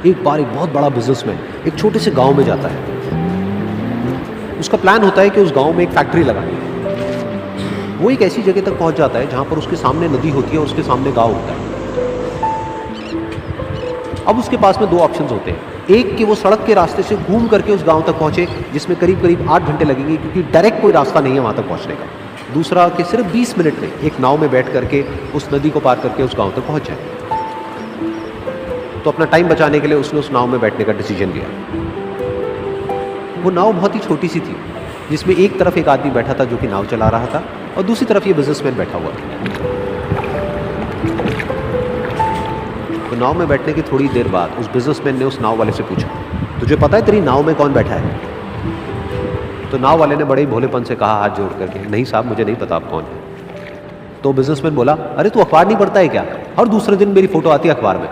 एक बार एक बहुत बड़ा बिजनेसमैन एक छोटे से गांव में जाता है। उसका प्लान होता है कि उस गांव में एक फैक्ट्री लगानी है। वो एक ऐसी जगह तक पहुंच जाता है जहां पर उसके सामने नदी होती है और उसके सामने गांव होता है। अब उसके पास में दो ऑप्शंस होते हैं। एक कि वो सड़क के रास्ते से घूम करके उस गांव तक पहुंचे, जिसमें करीब करीब 8 घंटे लगेंगे, क्योंकि डायरेक्ट कोई रास्ता नहीं है वहां तक पहुंचने का। दूसरा कि सिर्फ 20 मिनट में एक नाव में बैठ करके उस नदी को पार करके उस गांव तक पहुंच जाए। तो अपना टाइम बचाने के लिए उसने उस नाव में बैठने का डिसीजन लिया। वो नाव बहुत ही छोटी सी थी, जिसमें एक तरफ एक आदमी बैठा था जो कि नाव चला रहा था और दूसरी तरफ ये बिजनेसमैन बैठा हुआ था। तो नाव में बैठने की थोड़ी देर बाद उस बिजनेसमैन ने उस नाव वाले से पूछा, तुझे पता है तेरी नाव में कौन बैठा है? तो नाव वाले ने बड़े ही भोलेपन से कहा हाथ जोड़ करके, नहीं साहब मुझे नहीं पता आप कौन है। तो बिजनेसमैन बोला, अरे तू अखबार नहीं पढ़ता है क्या? हर दूसरे दिन मेरी फोटो आती है अखबार में।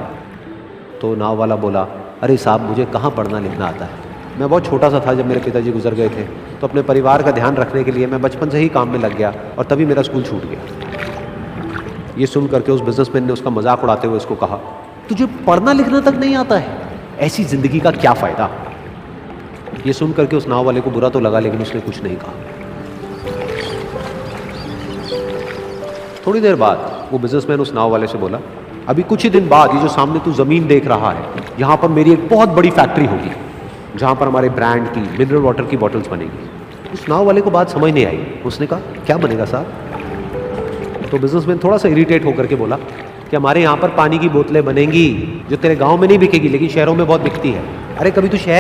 तो नाव वाला बोला, अरे साहब मुझे कहाँ पढ़ना लिखना आता है, मैं बहुत छोटा सा था जब मेरे पिताजी गुजर गए थे, तो अपने परिवार का ध्यान रखने के लिए मैं बचपन से ही काम में लग गया और तभी मेरा स्कूल छूट गया। ये सुन करके उस बिजनेसमैन ने उसका मजाक उड़ाते हुए उसको कहा, तुझे पढ़ना लिखना तक नहीं आता है, ऐसी जिंदगी का क्या फायदा? ये सुन करके उस नाव वाले को बुरा तो लगा, लेकिन उसने कुछ नहीं कहा। थोड़ी देर बाद वो बिजनेसमैन उस नाव वाले से बोला, अभी कुछ ही दिन बाद ये जो सामने तू जमीन देख रहा है, यहाँ पर मेरी एक बहुत बड़ी फैक्ट्री होगी जहाँ पर हमारे ब्रांड की मिनरल वाटर की बॉटल्स बनेगी। उस नाव वाले को बात समझ नहीं आई। उसने कहा, क्या बनेगा साहब? तो बिजनेसमैन थोड़ा सा इरिटेट होकर के बोला कि हमारे यहाँ पर पानी की बोतलें बनेंगी जो तेरे गांव में नहीं बिकेगी लेकिन शहरों में बहुत बिकती है। अरे कभी तू शहर